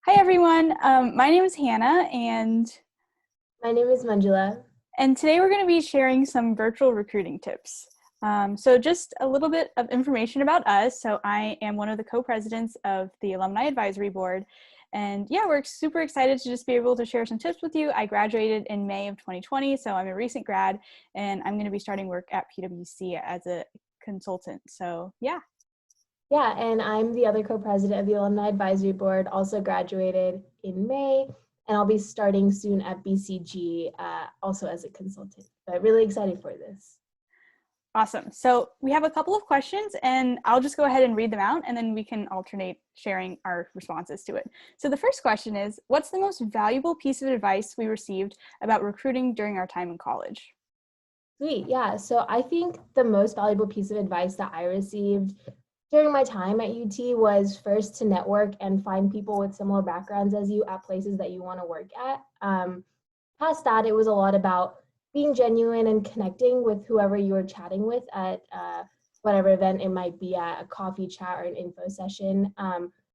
Hi everyone, my name is Hannah My name is Manjula. and today we're going to be sharing some virtual recruiting tips. So just a little bit of information about us. So I am one of the co-presidents of the Alumni Advisory Board, and yeah, we're super excited to just be able to share some tips with you. I graduated in May of 2020, so I'm a recent grad and I'm going to be starting work at PwC as a consultant. So yeah. Yeah, and I'm the other co-president of the Alumni Advisory Board, also graduated in May, and I'll be starting soon at BCG, also as a consultant. But really excited for this. Awesome. So we have a couple of questions and I'll just go ahead and read them out and then we can alternate sharing our responses to it. So the first question is, what's the most valuable piece of advice we received about recruiting during our time in college? Sweet, yeah. So I think the most valuable piece of advice that I received during my time at UT was first to network and find people with similar backgrounds as you at places that you want to work at. Past that, it was a lot about being genuine and connecting with whoever you were chatting with at whatever event it might be at, a coffee chat or an info session.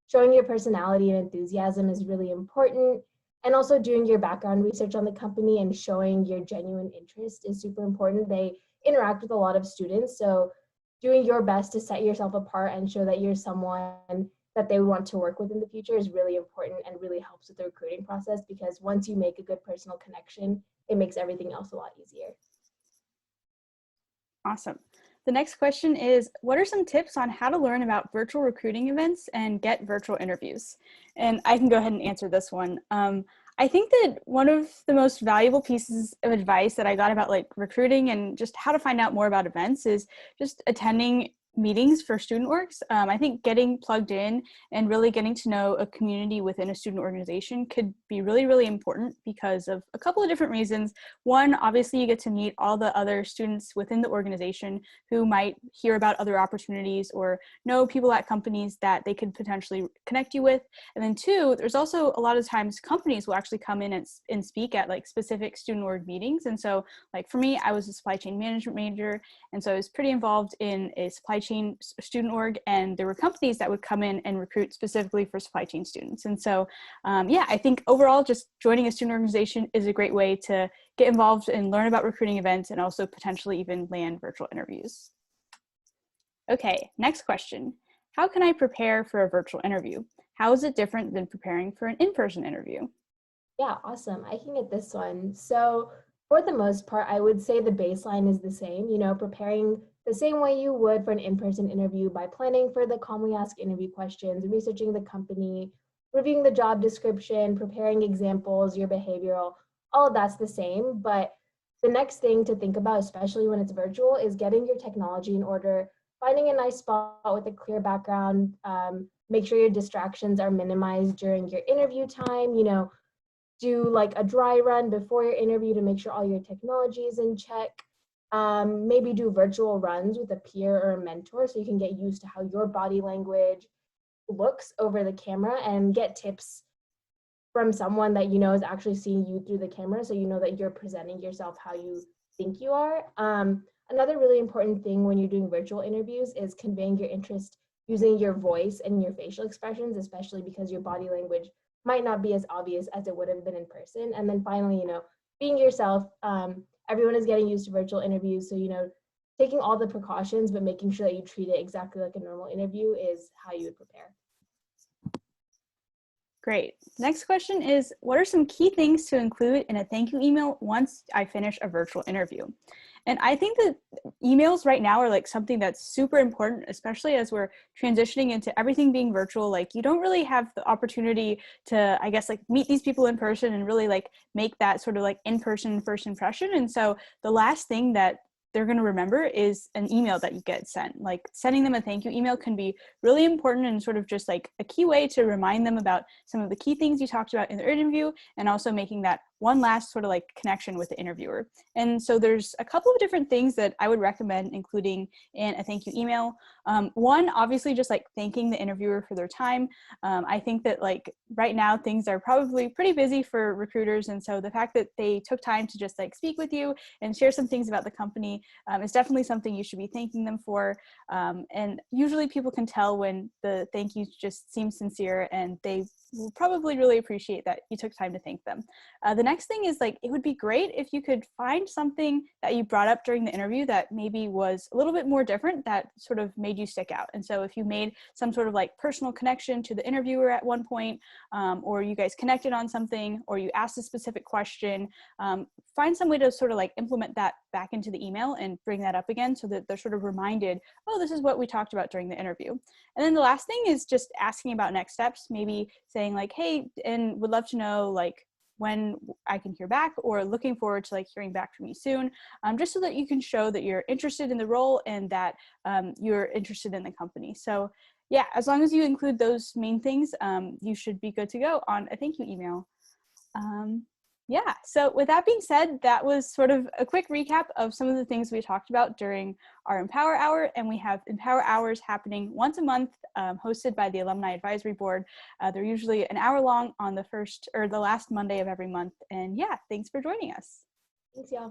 Showing your personality and enthusiasm is really important. And also doing your background research on the company and showing your genuine interest is super important. They interact with a lot of students, so doing your best to set yourself apart and show that you're someone that they want to work with in the future is really important and really helps with the recruiting process, because once you make a good personal connection, it makes everything else a lot easier. Awesome. The next question is, what are some tips on how to learn about virtual recruiting events and get virtual interviews? And I can go ahead and answer this one. I think that one of the most valuable pieces of advice that I got about like recruiting and just how to find out more about events is just attending meetings for student orgs. I think getting plugged in and really getting to know a community within a student organization could be really, really important because of a couple of different reasons. One, obviously you get to meet all the other students within the organization who might hear about other opportunities or know people at companies that they could potentially connect you with. And then two, there's also a lot of times companies will actually come in and speak at like specific student org meetings. And so like for me, I was a supply chain management major. And so I was pretty involved in a supply chain student org, and there were companies that would come in and recruit specifically for supply chain students. And so, yeah, I think overall just joining a student organization is a great way to get involved and learn about recruiting events and also potentially even land virtual interviews. Okay, next question. How can I prepare for a virtual interview? How is it different than preparing for an in-person interview? Yeah, awesome. I can get this one. So for the most part, I would say the baseline is the same, preparing the same way you would for an in-person interview by planning for the commonly asked interview questions, researching the company, reviewing the job description, preparing examples, your behavioral, all of that's the same. But the next thing to think about, especially when it's virtual, is getting your technology in order, finding a nice spot with a clear background, make sure your distractions are minimized during your interview time, do like a dry run before your interview to make sure all your technology is in check. Maybe do virtual runs with a peer or a mentor so you can get used to how your body language looks over the camera and get tips from someone that you know is actually seeing you through the camera, so you know that you're presenting yourself how you think you are. Another really important thing when you're doing virtual interviews is conveying your interest using your voice and your facial expressions, especially because your body language might not be as obvious as it would have been in person. And then finally, being yourself. Everyone is getting used to virtual interviews, so taking all the precautions but making sure that you treat it exactly like a normal interview is how you would prepare. Great. Next question is, what are some key things to include in a thank you email once I finish a virtual interview? And I think that emails right now are like something that's super important, especially as we're transitioning into everything being virtual. Like you don't really have the opportunity to, I guess, like meet these people in person and really like make that sort of like in-person first impression. And so the last thing that they're going to remember is an email that you get sent. Like sending them a thank you email can be really important and sort of just like a key way to remind them about some of the key things you talked about in the interview, and also making that one last sort of like connection with the interviewer. And so there's a couple of different things that I would recommend including in a thank you email. One, obviously just like thanking the interviewer for their time. I think that like right now things are probably pretty busy for recruiters. And so the fact that they took time to just like speak with you and share some things about the company is definitely something you should be thanking them for. And usually people can tell when the thank yous just seem sincere and they will probably really appreciate that you took time to thank them. The next thing is like, it would be great if you could find something that you brought up during the interview that maybe was a little bit more different that sort of made you stick out. And so if you made some sort of like personal connection to the interviewer at one point, or you guys connected on something, or you asked a specific question, find some way to sort of like implement that back into the email and bring that up again so that they're sort of reminded, oh, this is what we talked about during the interview. And then the last thing is just asking about next steps, maybe saying like, hey, and would love to know like when I can hear back, or looking forward to like hearing back from you soon, just so that you can show that you're interested in the role and that you're interested in the company. So yeah, as long as you include those main things, you should be good to go on a thank you email. Yeah, so with that being said, that was sort of a quick recap of some of the things we talked about during our Empower Hour, and we have Empower Hours happening once a month, hosted by the Alumni Advisory Board. They're usually an hour long on the first or the last Monday of every month, and yeah, thanks for joining us. Thanks, y'all.